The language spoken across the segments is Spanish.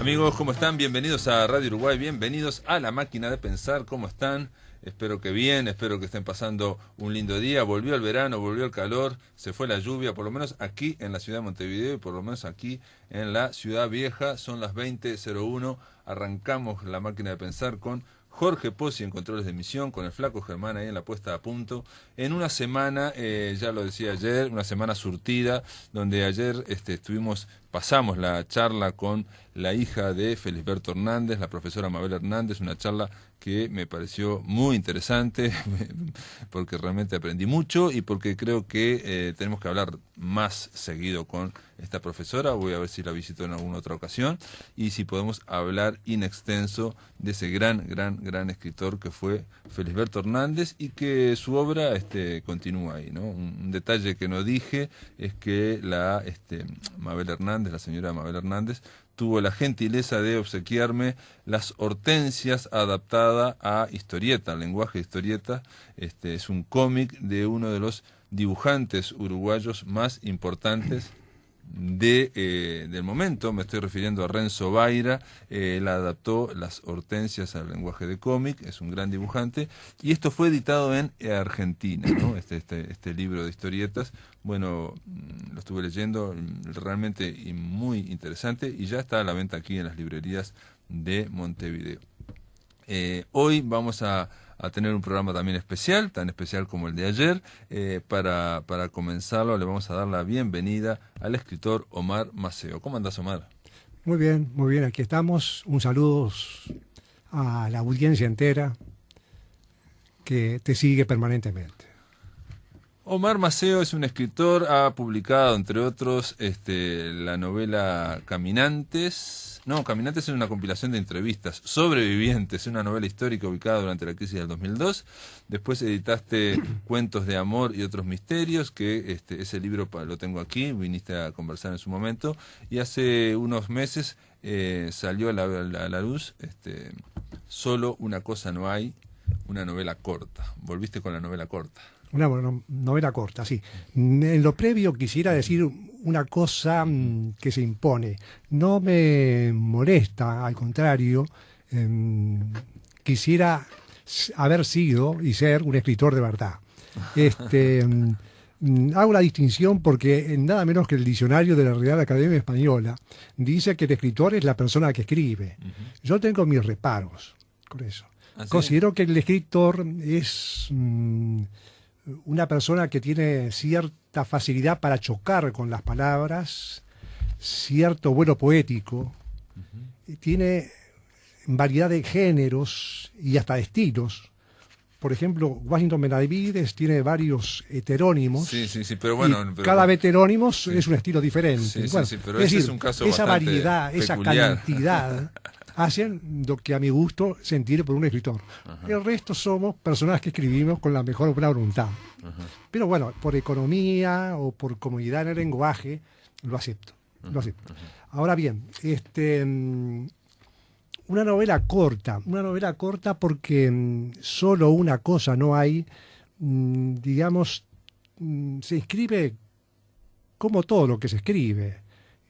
Amigos, ¿cómo están? Bienvenidos a Radio Uruguay, bienvenidos a La Máquina de Pensar. ¿Cómo están? Espero que bien, espero que estén pasando un lindo día. Volvió el verano, volvió el calor, se fue la lluvia, por lo menos aquí en la ciudad de Montevideo y por lo menos aquí en la ciudad vieja. Son las 20:01, arrancamos La Máquina de Pensar con Jorge Pozzi en controles de emisión, con el Flaco Germán ahí en la puesta a punto. En una semana, ya lo decía ayer, una semana surtida, donde ayer pasamos la charla con la hija de Felisberto Hernández, la profesora Mabel Hernández, una charla que me pareció muy interesante, porque realmente aprendí mucho y porque creo que tenemos que hablar más seguido con esta profesora. Voy a ver si la visito en alguna otra ocasión y si podemos hablar in extenso de ese gran escritor que fue Felisberto Hernández y que su obra continúa ahí, ¿no? Un detalle que no dije es que la señora Mabel Hernández, tuvo la gentileza de obsequiarme Las Hortensias, adaptada a historieta, al lenguaje de historieta. Es un cómic de uno de los dibujantes uruguayos más importantes del momento. Me estoy refiriendo a Renzo Baira. Él adaptó Las Hortensias al lenguaje de cómic, es un gran dibujante, y esto fue editado en Argentina, ¿no? Este libro de historietas, bueno, lo estuve leyendo, realmente muy interesante, y ya está a la venta aquí en las librerías de Montevideo. Hoy vamos a tener un programa también especial, tan especial como el de ayer. Para comenzarlo le vamos a dar la bienvenida al escritor Omar Maceo. ¿Cómo andás, Omar? Muy bien, aquí estamos. Un saludo a la audiencia entera que te sigue permanentemente. Omar Maceo es un escritor, ha publicado, entre otros, la novela Caminantes. No, Caminantes es una compilación de entrevistas. Sobrevivientes, una novela histórica ubicada durante la crisis del 2002. Después editaste Cuentos de Amor y Otros Misterios, que ese libro lo tengo aquí, viniste a conversar en su momento. Y hace unos meses salió a la luz Solo una cosa no hay, una novela corta. Volviste con la novela corta. Una novela corta, sí. En lo previo quisiera decir una cosa que se impone. No me molesta, al contrario, quisiera haber sido y ser un escritor de verdad. Hago la distinción porque nada menos que el diccionario de la Real Academia Española dice que el escritor es la persona que escribe. Yo tengo mis reparos con eso. ¿Ah, sí? Considero que el escritor es una persona que tiene cierta facilidad para chocar con las palabras, cierto vuelo poético, tiene variedad de géneros y hasta de estilos. Por ejemplo, Washington Benavides tiene varios heterónimos. Sí, pero bueno. Cada heterónimo es un estilo diferente. Sí, pero es decir, es un caso esa variedad, peculiar. Esa cantidad hacen lo que a mi gusto sentir por un escritor. Ajá. El resto somos personas que escribimos con la mejor buena voluntad. Ajá. Pero bueno, por economía o por comodidad en el lenguaje, lo acepto. Ajá. Ahora bien, una novela corta porque solo una cosa no hay, digamos, se escribe como todo lo que se escribe,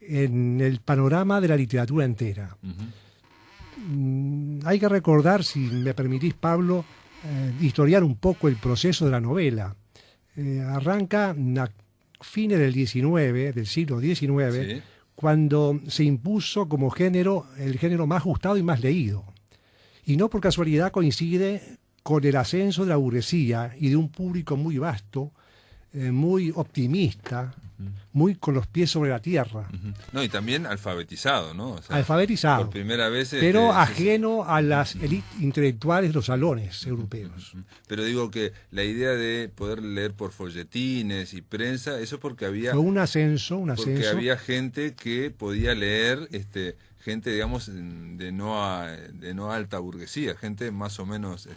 en el panorama de la literatura entera. Hay que recordar, si me permitís, Pablo, historiar un poco el proceso de la novela. Arranca a fines del siglo XIX, sí, cuando se impuso como género, el género más gustado y más leído. Y no por casualidad coincide con el ascenso de la burguesía y de un público muy vasto, muy optimista, muy con los pies sobre la tierra. No, y también alfabetizado, ¿no? O sea, alfabetizado. Por primera vez. Pero ajeno a las élites intelectuales de los salones europeos. Pero digo que la idea de poder leer por folletines y prensa, eso porque había... Fue un ascenso. Porque había gente que podía leer, gente, digamos, de no alta burguesía, gente más o menos...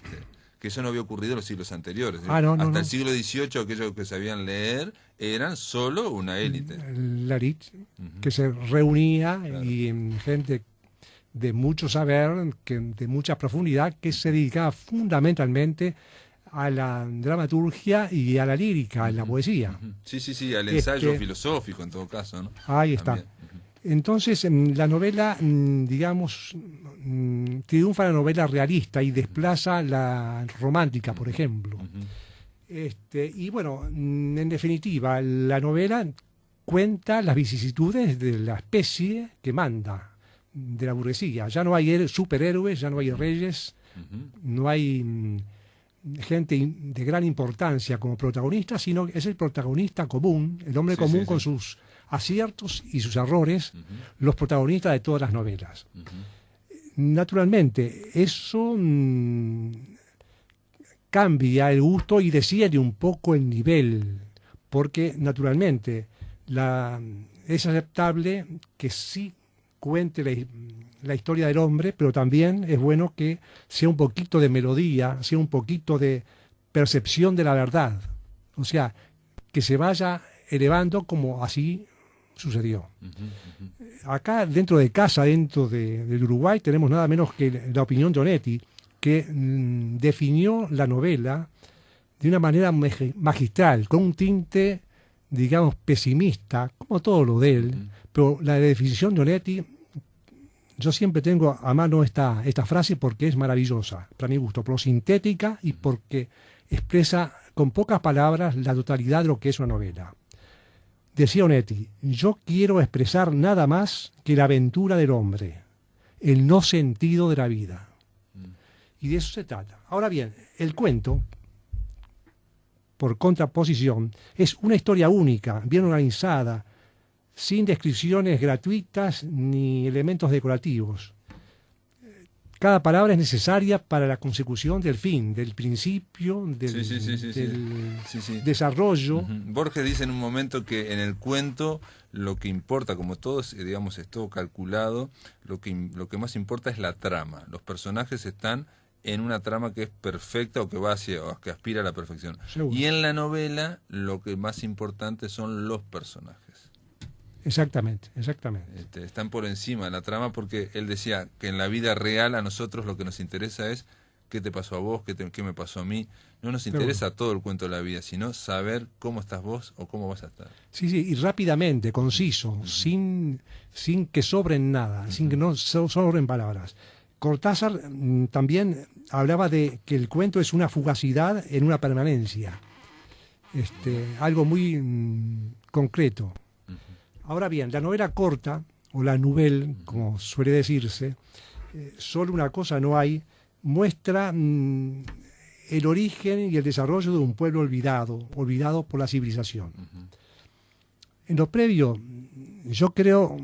que eso no había ocurrido en los siglos anteriores. Hasta el siglo XVIII, aquellos que sabían leer eran solo una élite. La élite, que se reunía, claro, y gente de mucho saber, de mucha profundidad, que se dedicaba fundamentalmente a la dramaturgia y a la lírica, a la poesía. Sí, al ensayo filosófico en todo caso, ¿no? Ahí está. Entonces, la novela, digamos, triunfa la novela realista y desplaza la romántica, por ejemplo. Y bueno, en definitiva, la novela cuenta las vicisitudes de la especie que manda, de la burguesía. Ya no hay superhéroes, ya no hay reyes, no hay gente de gran importancia como protagonista, sino que es el protagonista común, el hombre común con sus aciertos y sus errores, los protagonistas de todas las novelas. Naturalmente, eso cambia el gusto y desciende un poco el nivel, porque naturalmente es aceptable que sí cuente la historia del hombre, pero también es bueno que sea un poquito de melodía, sea un poquito de percepción de la verdad. O sea, que se vaya elevando como así sucedió. Acá, dentro de casa, dentro del Uruguay, tenemos nada menos que la opinión de Onetti, que definió la novela de una manera magistral, con un tinte, digamos, pesimista, como todo lo de él, pero la definición de Onetti, yo siempre tengo a mano esta frase porque es maravillosa, para mi gusto, pero sintética y porque expresa con pocas palabras la totalidad de lo que es una novela. Decía Onetti, yo quiero expresar nada más que la aventura del hombre, el no sentido de la vida. Y de eso se trata. Ahora bien, el cuento, por contraposición, es una historia única, bien organizada, sin descripciones gratuitas ni elementos decorativos. Cada palabra es necesaria para la consecución del fin, del principio, del desarrollo. Borges dice en un momento que en el cuento lo que importa, como todo digamos, es todo calculado, lo que más importa es la trama. Los personajes están en una trama que es perfecta o que va o que aspira a la perfección. Seguro. Y en la novela lo que más importante son los personajes. Exactamente. Están por encima de la trama porque él decía que en la vida real a nosotros lo que nos interesa es qué te pasó a vos, qué me pasó a mí. No nos interesa todo el cuento de la vida, sino saber cómo estás vos o cómo vas a estar. Sí, y rápidamente, conciso, sin que sobren nada, sin que no sobren palabras. Cortázar también hablaba de que el cuento es una fugacidad en una permanencia, algo muy concreto. Ahora bien, la novela corta, o la nouvelle, como suele decirse, solo una cosa no hay, muestra el origen y el desarrollo de un pueblo olvidado por la civilización. En lo previo, yo creo,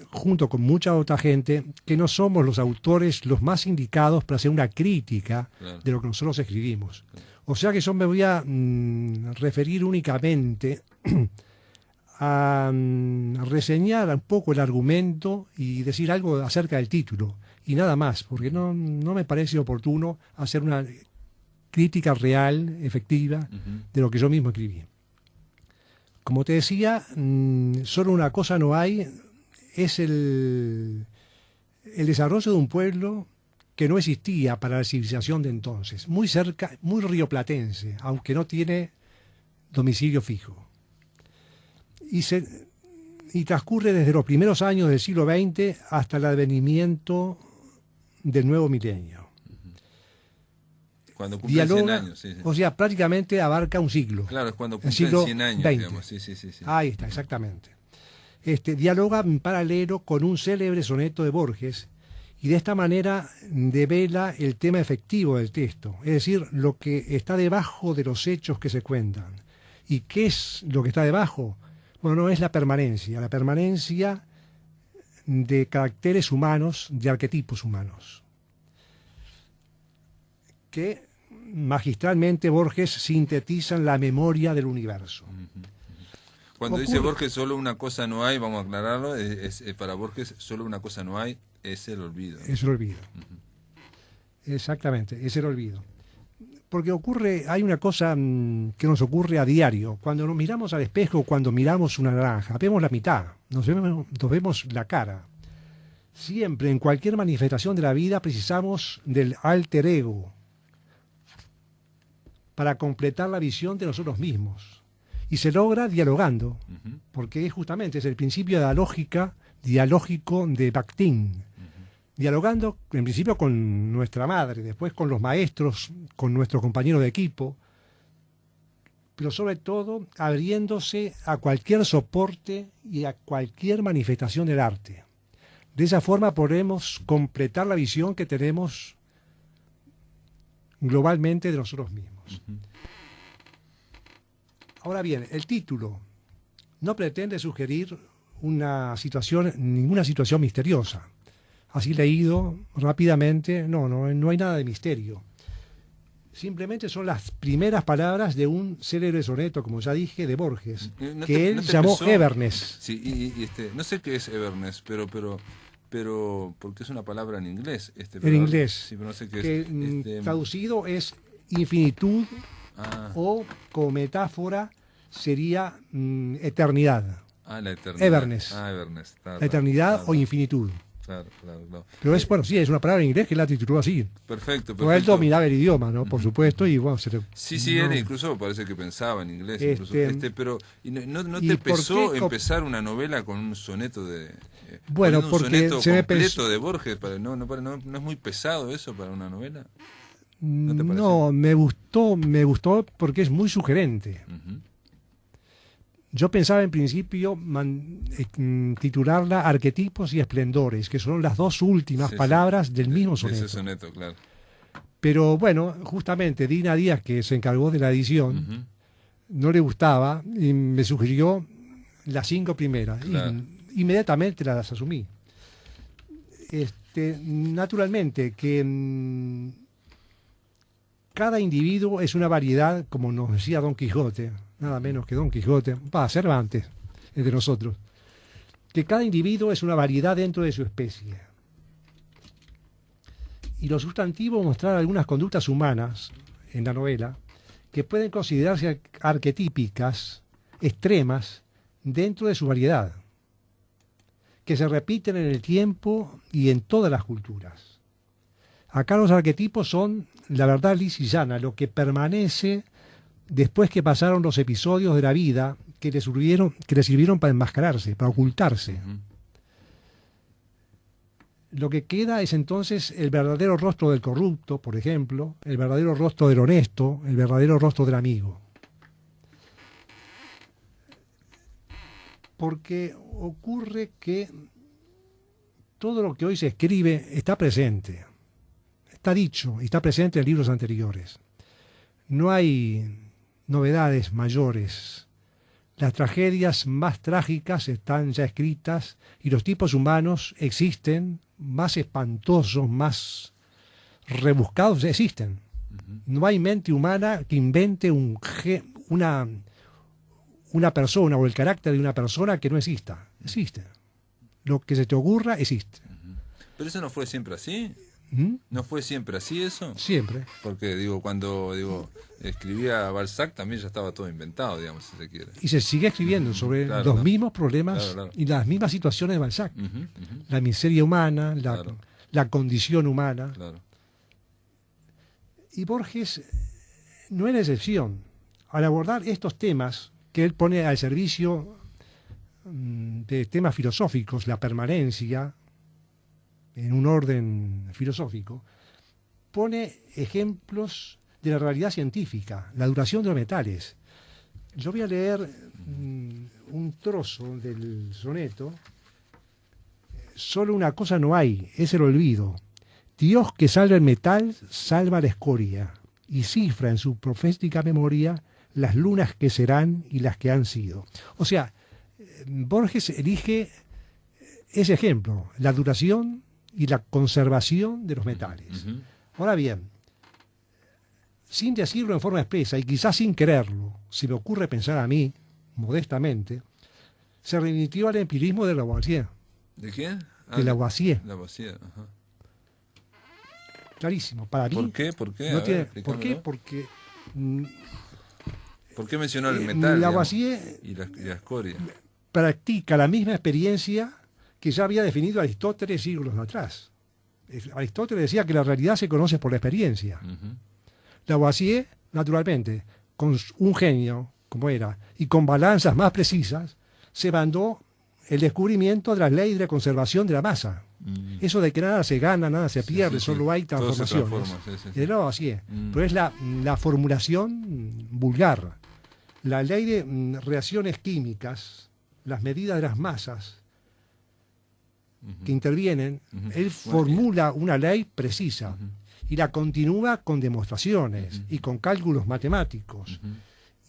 junto con mucha otra gente, que no somos los autores los más indicados para hacer una crítica de lo que nosotros escribimos. O sea que yo me voy a referir únicamente a reseñar un poco el argumento y decir algo acerca del título, y nada más, porque no me parece oportuno hacer una crítica real, efectiva, de lo que yo mismo escribí. Como te decía, solo una cosa no hay, es el desarrollo de un pueblo que no existía para la civilización de entonces, muy cerca, muy rioplatense, aunque no tiene domicilio fijo. Y transcurre desde los primeros años del siglo XX hasta el advenimiento del nuevo milenio. Cuando cumple 100 años. O sea, prácticamente abarca un siglo. Claro, es cuando cumple 100 años, digamos. Sí. Ahí está, exactamente. Dialoga en paralelo con un célebre soneto de Borges y de esta manera devela el tema efectivo del texto, es decir, lo que está debajo de los hechos que se cuentan. ¿Y qué es lo que está debajo? Bueno, no es la permanencia de caracteres humanos, de arquetipos humanos, que magistralmente Borges sintetiza en la memoria del universo. Cuando dice Borges solo una cosa no hay, vamos a aclararlo, para Borges solo una cosa no hay, es el olvido. Es el olvido. Exactamente, es el olvido. Porque hay una cosa que nos ocurre a diario. Cuando nos miramos al espejo, cuando miramos una naranja, vemos la mitad, nos vemos la cara. Siempre, en cualquier manifestación de la vida, precisamos del alter ego para completar la visión de nosotros mismos. Y se logra dialogando, porque justamente es el principio de la lógica dialógico de Bakhtin, dialogando en principio con nuestra madre, después con los maestros, con nuestros compañeros de equipo, pero sobre todo abriéndose a cualquier soporte y a cualquier manifestación del arte. De esa forma podemos completar la visión que tenemos globalmente de nosotros mismos. Ahora bien, el título no pretende sugerir ninguna situación misteriosa. Así leído rápidamente, no hay nada de misterio. Simplemente son las primeras palabras de un célebre soneto, como ya dije, de Borges, que él llamó Everness. Sí, no sé qué es Everness, pero porque es una palabra en inglés. En inglés, sí, pero no sé qué que traducido es infinitud, o como metáfora sería eternidad. La eternidad. Everness. Everness. La eternidad o infinitud. Claro. Pero es una palabra en inglés que la tituló así. Perfecto. Pero él dominaba el idioma, ¿no? Por supuesto, y bueno, él incluso parece que pensaba en inglés. Pero ¿no te pesó empezar una novela con un soneto de... Bueno, un porque soneto completo de Borges? ¿No es muy pesado eso para una novela? No, me gustó porque es muy sugerente. Yo pensaba en principio titularla Arquetipos y Esplendores, que son las dos últimas palabras del mismo soneto. Ese soneto, claro. Pero bueno, justamente Dina Díaz, que se encargó de la edición, no le gustaba y me sugirió las 5 primeras. Claro. Inmediatamente las asumí. Naturalmente que cada individuo es una variedad, como nos decía Don Quijote, nada menos que Don Quijote, Cervantes, es de nosotros, que cada individuo es una variedad dentro de su especie. Y lo sustantivo mostrar algunas conductas humanas en la novela que pueden considerarse arquetípicas, extremas, dentro de su variedad, que se repiten en el tiempo y en todas las culturas. Acá los arquetipos son la verdad lisa y llana, lo que permanece después que pasaron los episodios de la vida que le sirvieron para enmascararse, para ocultarse. Lo que queda es entonces el verdadero rostro del corrupto, por ejemplo, el verdadero rostro del honesto, el verdadero rostro del amigo. Porque ocurre que todo lo que hoy se escribe está presente, está dicho y está presente en libros anteriores. No hay novedades mayores. Las tragedias más trágicas están ya escritas y los tipos humanos existen, más espantosos, más rebuscados, existen. No hay mente humana que invente una persona o el carácter de una persona que no exista. Existe. Lo que se te ocurra existe. ¿Pero eso no fue siempre así? ¿No fue siempre así eso? Siempre. Porque cuando escribía Balzac también ya estaba todo inventado, digamos, si se quiere. Y se sigue escribiendo sobre los mismos problemas y las mismas situaciones de Balzac. La miseria humana, la condición humana. Claro. Y Borges no es la excepción. Al abordar estos temas que él pone al servicio de temas filosóficos, la permanencia, en un orden filosófico, pone ejemplos de la realidad científica, la duración de los metales. Yo voy a leer un trozo del soneto. Solo una cosa no hay, es el olvido. Dios que salva el metal, salva la escoria, y cifra en su profética memoria las lunas que serán y las que han sido. O sea, Borges elige ese ejemplo, la duración y la conservación de los metales. Ahora bien, sin decirlo en forma expresa y quizás sin quererlo, se me ocurre pensar a mí, modestamente, se remitió al empirismo de Lavoisier. ¿De quién? De Lavoisier. Lavoisier, ajá. Clarísimo. Para mí. ¿Por qué? ¿Por qué? ¿Por qué? Porque... ¿Por qué mencionó el metal Lavoisier y la escoria? Practica la misma experiencia que ya había definido Aristóteles siglos atrás. Aristóteles decía que la realidad se conoce por la experiencia. Lavoisier, naturalmente, con un genio como era y con balanzas más precisas, se mandó el descubrimiento de las leyes de la conservación de la masa. Eso de que nada se gana, nada se pierde, solo hay transformaciones. No, así es. Pero es la formulación vulgar. La ley de reacciones químicas, las medidas de las masas que intervienen, él formula una ley precisa y la continúa con demostraciones y con cálculos matemáticos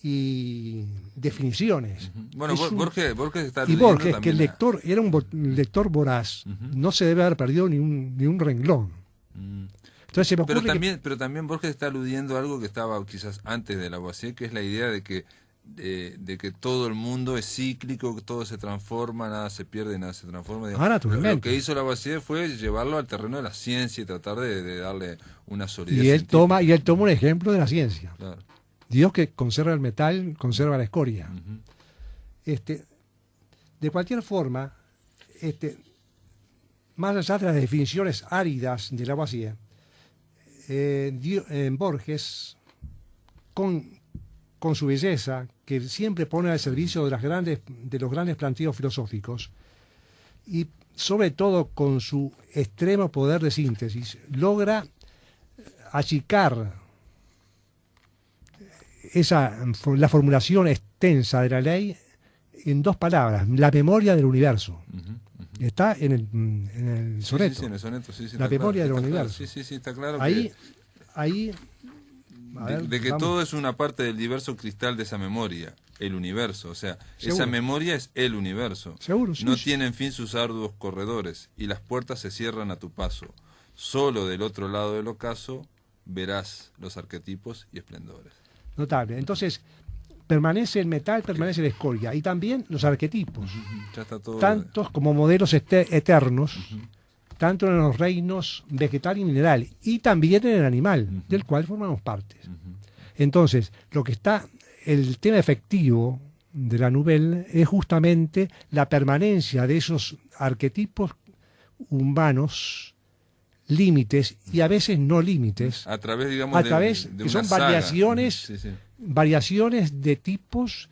y definiciones. Bueno, Borges está y Borges, que el lector era un lector voraz, no se debe haber perdido ni un renglón. Entonces se me ocurre pero también Borges está aludiendo a algo que estaba quizás antes de Lavoisier, que es la idea de que todo el mundo es cíclico, que todo se transforma, nada se pierde, nada se transforma. Naturalmente. Lo que hizo Lavoisier fue llevarlo al terreno de la ciencia y tratar de darle una solidez. Y él toma un ejemplo de la ciencia. Claro. Dios que conserva el metal, conserva la escoria. De cualquier forma, más allá de las definiciones áridas de Lavoisier, Borges, con su belleza, que siempre pone al servicio de los grandes planteos filosóficos, y sobre todo con su extremo poder de síntesis, logra achicar la formulación extensa de la ley en dos palabras: la memoria del universo. Está en el soneto. Sí, en el soneto, sí, la memoria del universo. Claro. Sí, está claro. Ahí que todo es una parte del diverso cristal de esa memoria, el universo. O sea, Seguro. Esa memoria es el universo. Seguro, sí, no sí. tienen fin sus arduos corredores, y las puertas se cierran a tu paso. Solo del otro lado del ocaso verás los arquetipos y esplendores. Notable. Entonces, permanece el metal, permanece la escoria, y también los arquetipos, ya está todo tantos como modelos eternos, tanto en los reinos vegetal y mineral, y también en el animal, del cual formamos partes. Entonces, el tema efectivo de la nouvelle es justamente la permanencia de esos arquetipos humanos, límites y a veces no límites, a través, digamos, que son variaciones de tipos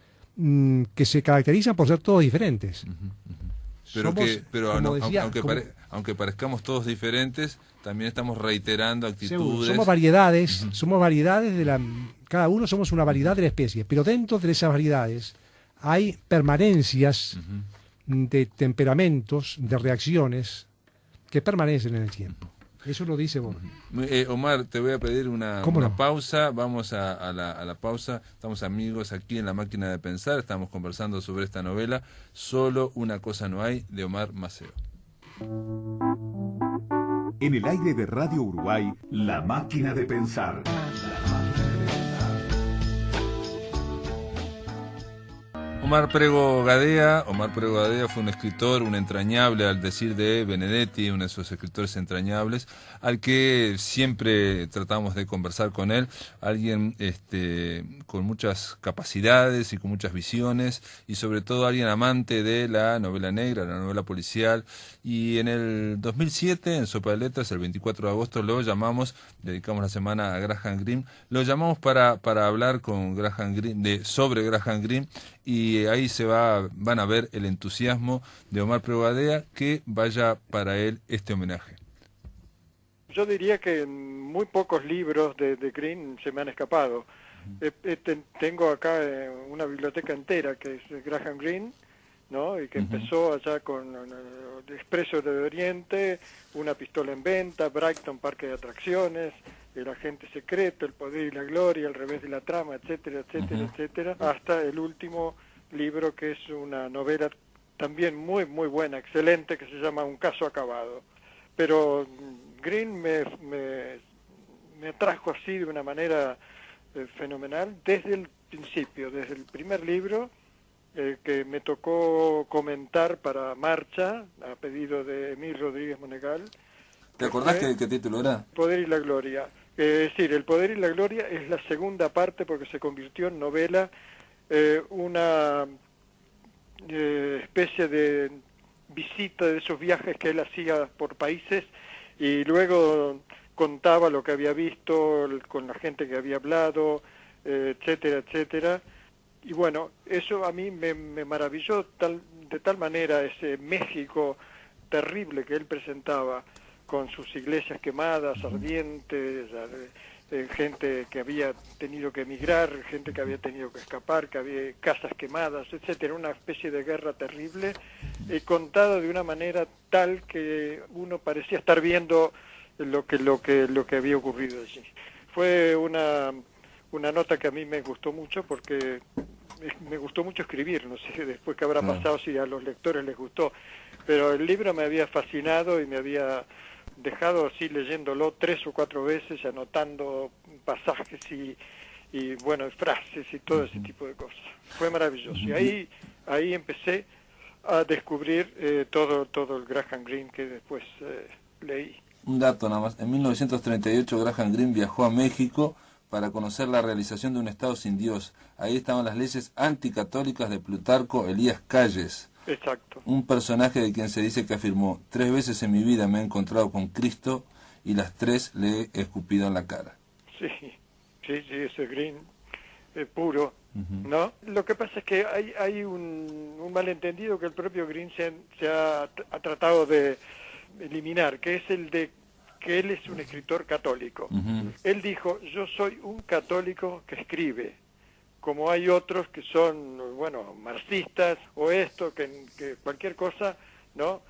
que se caracterizan por ser todos diferentes. Aunque parezcamos todos diferentes, también estamos reiterando actitudes. Somos variedades cada uno somos una variedad de la especie, pero dentro de esas variedades hay permanencias de temperamentos, de reacciones que permanecen en el tiempo. Eso lo dice Borges. Omar, te voy a pedir una no? pausa. Vamos a la pausa. Estamos amigos aquí en La Máquina de Pensar. Estamos conversando sobre esta novela, Solo una cosa no hay, de Omar Maceo. En el aire de Radio Uruguay, La Máquina de Pensar. Omar Prego Gadea fue un escritor, un entrañable, al decir de Benedetti, uno de esos escritores entrañables, al que siempre tratamos de conversar con él, alguien con muchas capacidades y con muchas visiones, y sobre todo alguien amante de la novela negra, la novela policial, y en el 2007, en Sopa de Letras, el 24 de agosto, lo llamamos, dedicamos la semana a Graham Greene, lo llamamos para hablar con Graham Greene, sobre Graham Greene, y ahí van a ver el entusiasmo de Omar Prego Gadea, que vaya para él este homenaje. Yo diría que muy pocos libros de Greene se me han escapado. Tengo acá una biblioteca entera que es Graham Greene, ¿no? Y que empezó allá con Expreso de Oriente, Una pistola en venta, Brighton, Parque de Atracciones, El agente secreto, El poder y la gloria, El revés de la trama, etcétera, etcétera, etcétera, hasta el último libro que es una novela también muy muy buena, excelente, que se llama Un caso acabado. Pero Greene me atrajo así de una manera fenomenal desde el principio, desde el primer libro que me tocó comentar para Marcha, a pedido de Emil Rodríguez Monegal. ¿Te acordás qué título era? El poder y la gloria. Es decir, El poder y la gloria es la segunda parte porque se convirtió en novela, una especie de visita de esos viajes que él hacía por países y luego contaba lo que había visto con la gente que había hablado, etcétera, etcétera. Y bueno, eso a mí me maravilló de tal manera ese México terrible que él presentaba, con sus iglesias quemadas, ardientes, gente que había tenido que emigrar, gente que había tenido que escapar, que había casas quemadas, etcétera, una especie de guerra terrible, contada de una manera tal que uno parecía estar viendo lo que había ocurrido allí. Fue una nota que a mí me gustó mucho, porque me gustó mucho escribir, no sé después qué habrá pasado, si a los lectores les gustó, pero el libro me había fascinado y me había dejado así leyéndolo 3 o 4 veces, anotando pasajes y bueno, frases y todo ese tipo de cosas. Fue maravilloso. Y ahí empecé a descubrir todo el Graham Greene que después leí. Un dato nada más. En 1938 Graham Greene viajó a México para conocer la realización de un Estado sin Dios. Ahí estaban las leyes anticatólicas de Plutarco Elías Calles. Exacto. Un personaje de quien se dice que afirmó: 3 veces en mi vida me he encontrado con Cristo y las 3 le he escupido en la cara. Sí, ese Greene puro, ¿no? Lo que pasa es que hay un malentendido que el propio Greene se ha tratado de eliminar, que es el de que él es un escritor católico. Él dijo: yo soy un católico que escribe, como hay otros que son, bueno, marxistas o esto, que cualquier cosa, ¿no?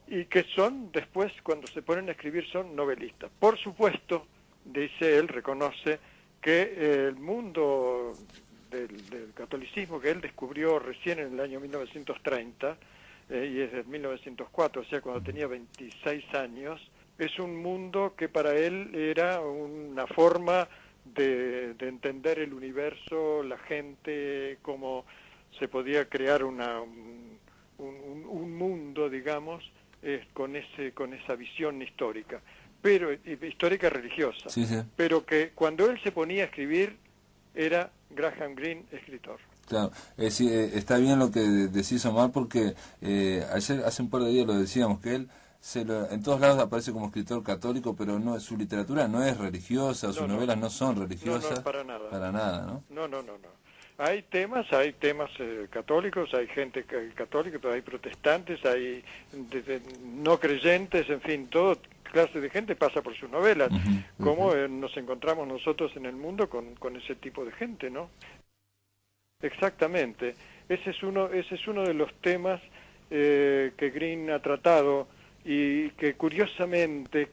Y que son, después, cuando se ponen a escribir, son novelistas. Por supuesto, dice él, reconoce que el mundo del catolicismo que él descubrió recién en el año 1930, y es de 1904, o sea, cuando tenía 26 años, es un mundo que para él era una forma de entender el universo, la gente, cómo se podía crear un mundo, digamos, con esa visión histórica, pero histórica religiosa, sí. Pero que cuando él se ponía a escribir era Graham Greene escritor. Claro, está bien lo que decís, Omar, porque ayer, hace un par de días lo decíamos, que él en todos lados aparece como escritor católico, pero no, su literatura no es religiosa, sus novelas no son religiosas. No, para nada. Para nada, ¿no? No. Hay temas católicos, hay gente católica, pero hay protestantes, hay no creyentes, en fin, toda clase de gente pasa por sus novelas. ¿Cómo nos encontramos nosotros en el mundo con ese tipo de gente, no? Exactamente. Ese es uno de los temas que Greene ha tratado, y que curiosamente,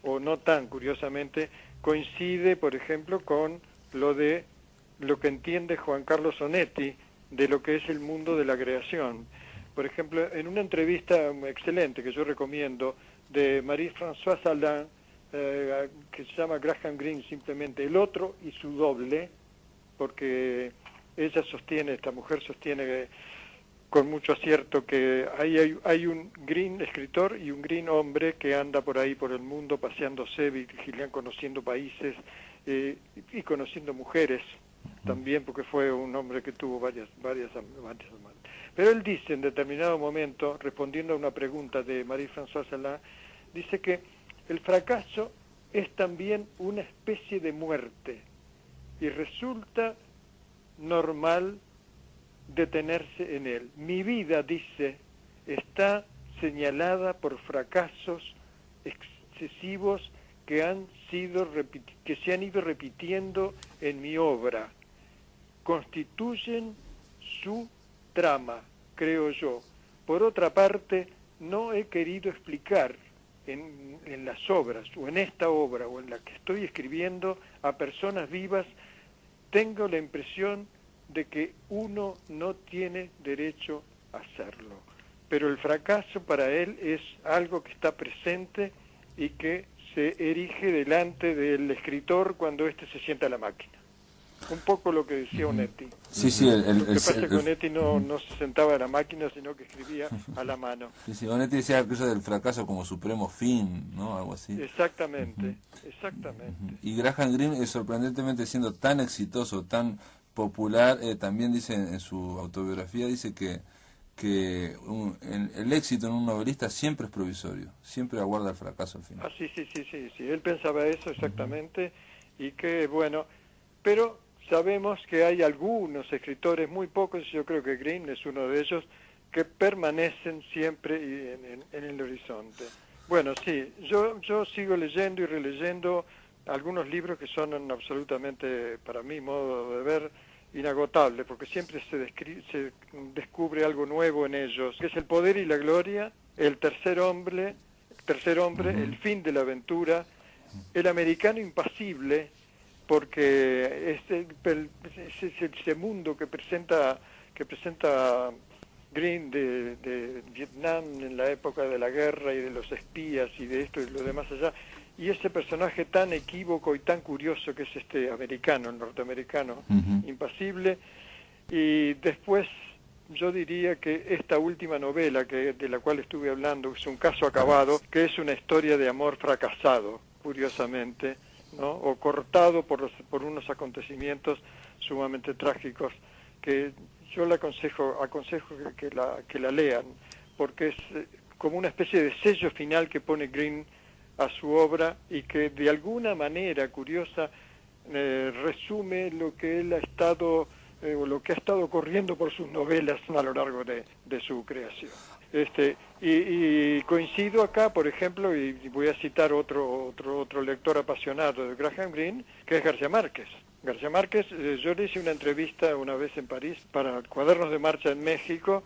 o no tan curiosamente, coincide, por ejemplo, con lo que entiende Juan Carlos Onetti de lo que es el mundo de la creación. Por ejemplo, en una entrevista excelente que yo recomiendo de Marie-Françoise Alain, que se llama Graham Greene simplemente el otro y su doble, porque esta mujer sostiene con mucho acierto que hay un Greene escritor y un Greene hombre que anda por ahí por el mundo paseándose, conociendo países y conociendo mujeres también, porque fue un hombre que tuvo varias amantes. Pero él dice en determinado momento, respondiendo a una pregunta de Marie-Françoise Alain, dice que el fracaso es también una especie de muerte y resulta normal detenerse en él. Mi vida, dice, está señalada por fracasos excesivos que se han ido repitiendo en mi obra. Constituyen su trama, creo yo. Por otra parte, no he querido explicar en las obras, o en esta obra, o en la que estoy escribiendo, a personas vivas. Tengo la impresión de que uno no tiene derecho a hacerlo. Pero el fracaso para él es algo que está presente y que se erige delante del escritor cuando éste se sienta a la máquina. Un poco lo que decía Onetti. Sí, Lo que pasa es que Onetti no se sentaba a la máquina, sino que escribía a la mano. Sí, Onetti decía aquello del fracaso como supremo fin, ¿no? Algo así. Exactamente. Y Graham Greene, sorprendentemente siendo tan exitoso, tan popular, también dice en su autobiografía, dice que el éxito en un novelista siempre es provisorio, siempre aguarda el fracaso al final. Sí, él pensaba eso exactamente, y que bueno, pero sabemos que hay algunos escritores, muy pocos, yo creo que Green es uno de ellos, que permanecen siempre en el horizonte. Bueno, sí, yo sigo leyendo y releyendo algunos libros que son absolutamente, para mi modo de ver, inagotables, porque siempre se descubre algo nuevo en ellos, que es El poder y la gloria, El tercer hombre, El fin de la aventura, El americano impasible, porque es ese mundo que presenta Green de Vietnam en la época de la guerra y de los espías y de esto y lo demás allá, y ese personaje tan equívoco y tan curioso que es este americano, el norteamericano, impasible. Y después yo diría que esta última novela de la cual estuve hablando es Un caso acabado, que es una historia de amor fracasado, curiosamente, ¿no? O cortado por unos acontecimientos sumamente trágicos, que yo le aconsejo que la lean, porque es como una especie de sello final que pone Green a su obra y que de alguna manera curiosa resume lo que él ha estado o lo que ha estado corriendo por sus novelas a lo largo de su creación. Y coincido acá, por ejemplo, y voy a citar otro lector apasionado de Graham Greene, que es García Márquez. García Márquez, yo le hice una entrevista una vez en París para Cuadernos de Marcha en México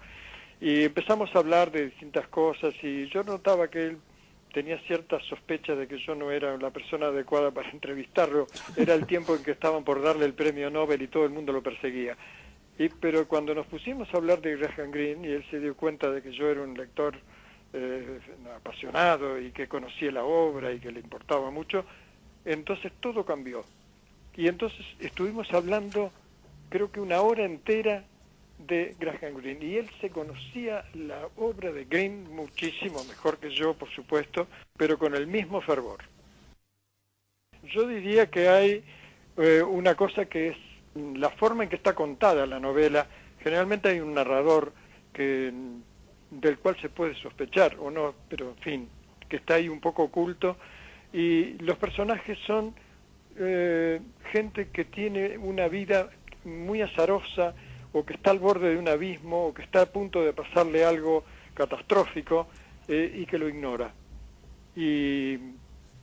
y empezamos a hablar de distintas cosas y yo notaba que él tenía cierta sospecha de que yo no era la persona adecuada para entrevistarlo. Era el tiempo en que estaban por darle el premio Nobel y todo el mundo lo perseguía. Pero cuando nos pusimos a hablar de Graham Greene y él se dio cuenta de que yo era un lector apasionado y que conocía la obra y que le importaba mucho, entonces todo cambió. Y entonces estuvimos hablando, creo que una hora entera, de Graham Greene, y él se conocía la obra de Greene muchísimo mejor que yo, por supuesto, pero con el mismo fervor. Yo diría que hay una cosa que es la forma en que está contada la novela. Generalmente hay un narrador del cual se puede sospechar o no, pero en fin, que está ahí un poco oculto, y los personajes son gente que tiene una vida muy azarosa, o que está al borde de un abismo, o que está a punto de pasarle algo catastrófico, y que lo ignora. Y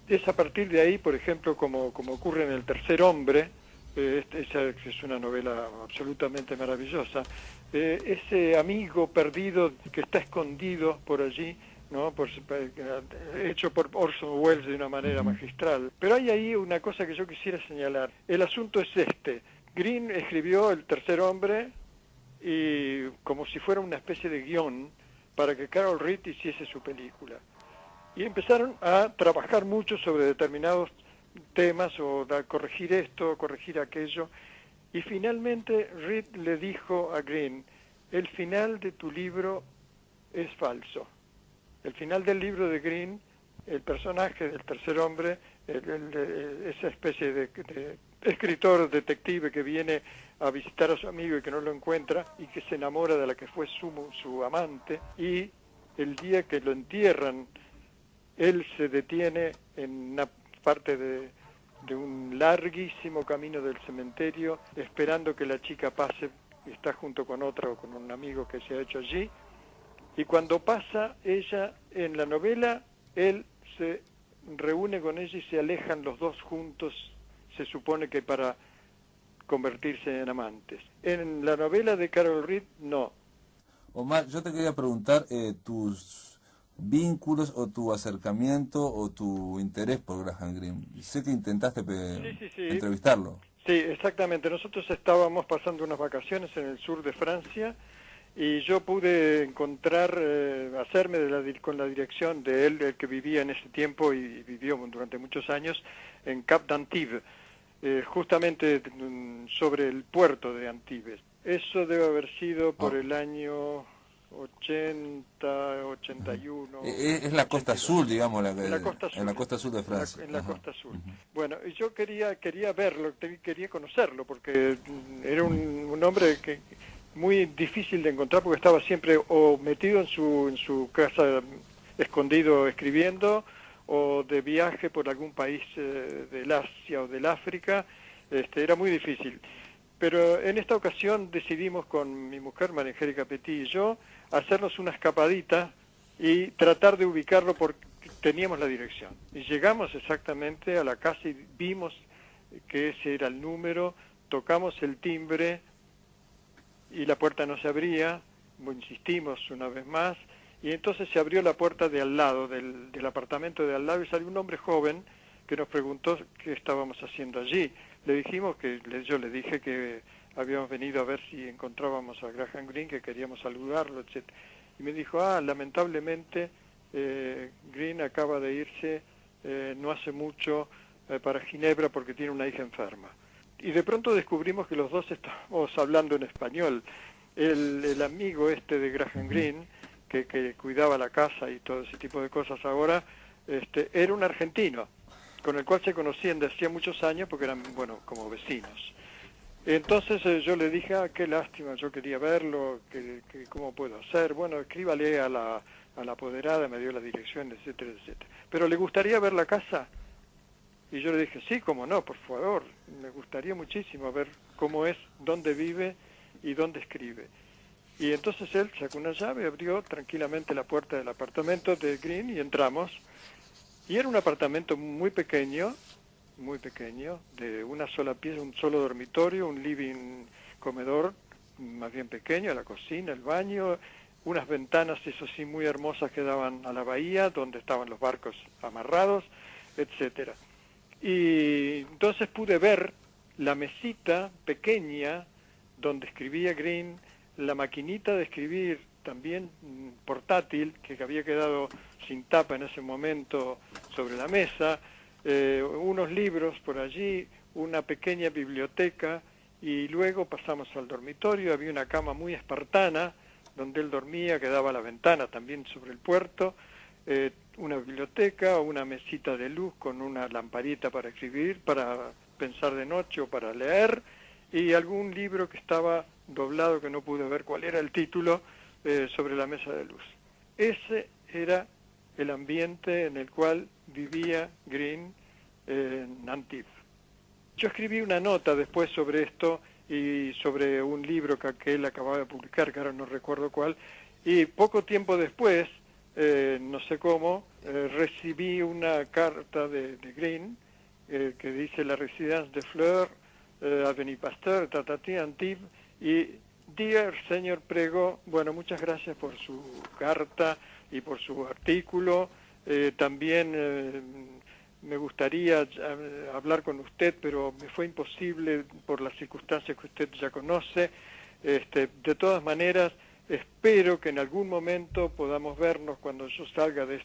es a partir de ahí, por ejemplo, como ocurre en El tercer hombre, esa es una novela absolutamente maravillosa, ese amigo perdido que está escondido por allí, ¿no? Hecho por Orson Welles de una manera magistral. Pero hay ahí una cosa que yo quisiera señalar. El asunto es este. Greene escribió El tercer hombre y como si fuera una especie de guión para que Carol Reed hiciese su película. Y empezaron a trabajar mucho sobre determinados temas, o corregir esto, corregir aquello, y finalmente Reed le dijo a Greene: el final de tu libro es falso. El final del libro de Greene, el personaje del tercer hombre, esa especie de escritor detective que viene a visitar a su amigo y que no lo encuentra y que se enamora de la que fue su amante, y el día que lo entierran, él se detiene en una parte de un larguísimo camino del cementerio esperando que la chica pase, y está junto con otra o con un amigo que se ha hecho allí, y cuando pasa ella en la novela, él se reúne con ella y se alejan los dos juntos, se supone que para convertirse en amantes. En la novela de Carol Reed, no. Omar, yo te quería preguntar tus vínculos o tu acercamiento o tu interés por Graham Greene. Sé que intentaste entrevistarlo. Sí, exactamente. Nosotros estábamos pasando unas vacaciones en el sur de Francia y yo pude encontrar, hacerme con la dirección de él, el que vivía en ese tiempo y vivió durante muchos años en Cap d'Antibes, justamente sobre el puerto de Antibes. Eso debe haber sido por el año 80, 81. Es la costa 82. Sur, digamos, en la costa sur, en la costa sur de Francia. En la costa sur. Bueno, y yo quería verlo, quería conocerlo, porque era un hombre que muy difícil de encontrar, porque estaba siempre o metido en su casa, escondido escribiendo, o de viaje por algún país del Asia o del África. Era muy difícil. pero en esta ocasión decidimos con mi mujer, María Angélica Petit y yo, hacernos una escapadita y tratar de ubicarlo porque teníamos la dirección. Y llegamos exactamente a la casa y vimos que ese era el número, tocamos el timbre y la puerta no se abría, insistimos una vez más, y entonces se abrió la puerta de al lado, del apartamento de al lado, y salió un hombre joven que nos preguntó qué estábamos haciendo allí. Le dijimos que, yo le dije que habíamos venido a ver si encontrábamos a Graham Greene, que queríamos saludarlo, etc. Y me dijo, lamentablemente Greene acaba de irse no hace mucho para Ginebra porque tiene una hija enferma. Y de pronto descubrimos que los dos estábamos hablando en español. El amigo de Graham Greene, que cuidaba la casa y todo ese tipo de cosas ahora, era un argentino, con el cual se conocían de hacía muchos años porque eran, bueno, como vecinos. Entonces yo le dije, qué lástima, yo quería verlo, que cómo puedo hacer. Bueno, escríbale a la apoderada, me dio la dirección, etcétera, etcétera. ¿Pero le gustaría ver la casa? Y yo le dije, sí, cómo no, por favor, me gustaría muchísimo ver cómo es, dónde vive y dónde escribe. Y entonces él sacó una llave, abrió tranquilamente la puerta del apartamento de Greene y entramos. Y era un apartamento muy pequeño, de una sola pieza, un solo dormitorio, un living, comedor más bien pequeño, la cocina, el baño, unas ventanas, eso sí, muy hermosas que daban a la bahía, donde estaban los barcos amarrados, etcétera. Y entonces pude ver la mesita pequeña donde escribía Greene, la maquinita de escribir también portátil, que había quedado sin tapa en ese momento sobre la mesa, unos libros por allí, una pequeña biblioteca, y luego pasamos al dormitorio. Había una cama muy espartana donde él dormía, que daba a la ventana también sobre el puerto, una biblioteca, una mesita de luz con una lamparita para escribir, para pensar de noche o para leer, y algún libro que estaba doblado, que no pude ver cuál era el título, sobre la mesa de luz. Ese era el ambiente en el cual vivía Greene en Antibes. Yo escribí una nota después sobre esto y sobre un libro que él acababa de publicar, que ahora no recuerdo cuál, y poco tiempo después, no sé cómo, recibí una carta de Greene que dice la Résidence de Fleurs, Avenue Pasteur, Antibes, y Dear señor Prego, bueno, muchas gracias por su carta y por su artículo. También me gustaría hablar con usted, pero me fue imposible por las circunstancias que usted ya conoce. De todas maneras, espero que en algún momento podamos vernos cuando yo salga de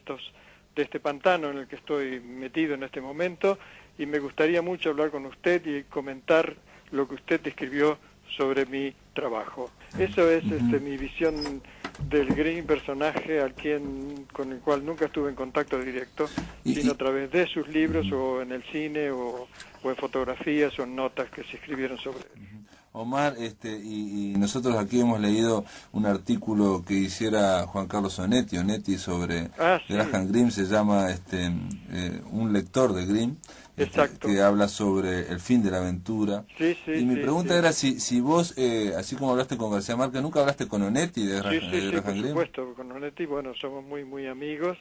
este pantano en el que estoy metido en este momento, y me gustaría mucho hablar con usted y comentar lo que usted escribió sobre mi trabajo. Eso es mi visión del Greene, personaje con el cual nunca estuve en contacto directo, sino a través de sus libros o en el cine o en fotografías o en notas que se escribieron sobre él. Omar, y nosotros aquí hemos leído un artículo que hiciera Juan Carlos Onetti sobre sí. Graham Greene, se llama un lector de Greene, que habla sobre el fin de la aventura. Sí, y mi pregunta era si vos, así como hablaste con García Márquez, ¿nunca hablaste con Onetti de Graham Greene? Por supuesto, con Onetti, bueno, somos muy, muy amigos,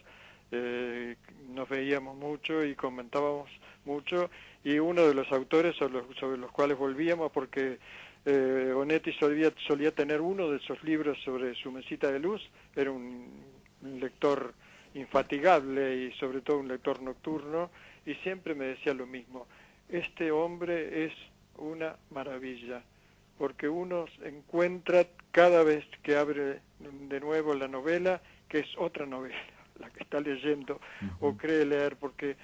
nos veíamos mucho y comentábamos mucho, y uno de los autores sobre los cuales volvíamos, porque Onetti solía tener uno de esos libros sobre su mesita de luz, era un lector infatigable y sobre todo un lector nocturno, y siempre me decía lo mismo: este hombre es una maravilla, porque uno encuentra cada vez que abre de nuevo la novela que es otra novela la que está leyendo o cree leer, porque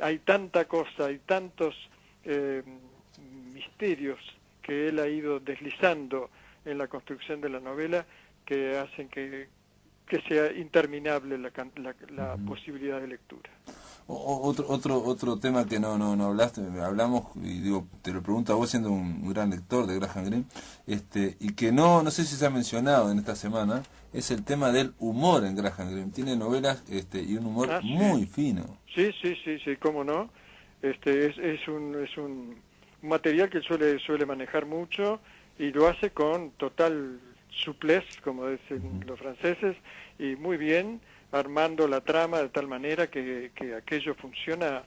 hay tanta cosa, hay tantos misterios que él ha ido deslizando en la construcción de la novela que hacen que sea interminable la posibilidad de lectura. Otro tema que no hablaste, hablamos, y digo, te lo pregunto a vos siendo un gran lector de Graham Greene, y que no sé si se ha mencionado en esta semana, es el tema del humor en Graham Greene. Tiene novelas y un humor muy fino. Sí, cómo no. Es un un material que suele manejar mucho y lo hace con total souplesse, como dicen los franceses, y muy bien, armando la trama de tal manera que aquello funciona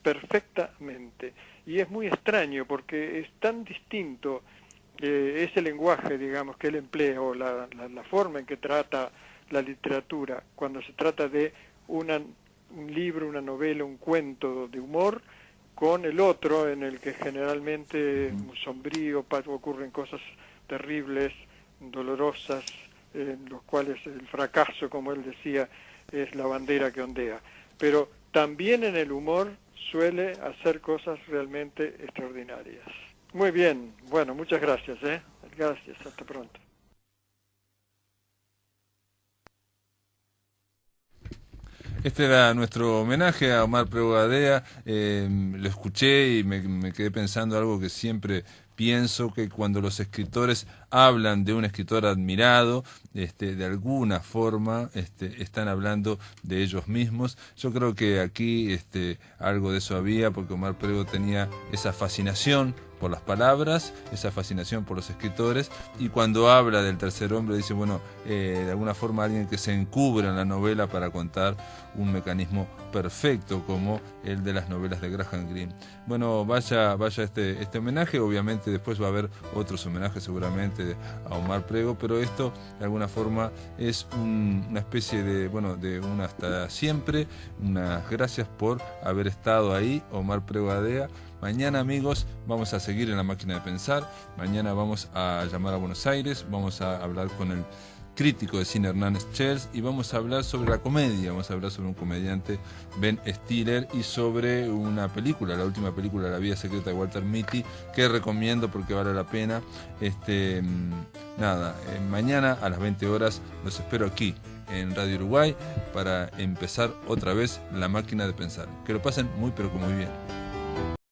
perfectamente. Y es muy extraño porque es tan distinto ese lenguaje, digamos, que él emplea, o la forma en que trata la literatura, cuando se trata de un libro, una novela, un cuento de humor, con el otro, en el que generalmente es muy sombrío, ocurren cosas terribles, dolorosas, en los cuales el fracaso, como él decía, es la bandera que ondea. Pero también en el humor suele hacer cosas realmente extraordinarias. Muy bien, bueno, muchas gracias, Gracias, hasta pronto. Este era nuestro homenaje a Omar Prego Gadea. Lo escuché y me quedé pensando algo que siempre pienso, que cuando los escritores hablan de un escritor admirado, de alguna forma están hablando de ellos mismos. Yo creo que aquí algo de eso había, porque Omar Prego tenía esa fascinación por las palabras, esa fascinación por los escritores, y cuando habla del tercer hombre dice, bueno, de alguna forma alguien que se encubre en la novela para contar un mecanismo perfecto como el de las novelas de Graham Greene. Bueno, vaya este homenaje. Obviamente después va a haber otros homenajes seguramente a Omar Prego, pero esto de alguna forma es una especie de un hasta siempre. Unas gracias por haber estado ahí, Omar Prego Gadea. Mañana, amigos, vamos a seguir en La Máquina de Pensar. Mañana vamos a llamar a Buenos Aires, vamos a hablar con el crítico de cine Hernán Schulz y vamos a hablar sobre la comedia, vamos a hablar sobre un comediante, Ben Stiller, y sobre una película, la última película, La vida secreta de Walter Mitty, que recomiendo porque vale la pena. Mañana a las 20 horas los espero aquí en Radio Uruguay para empezar otra vez La Máquina de Pensar. Que lo pasen muy pero que muy bien.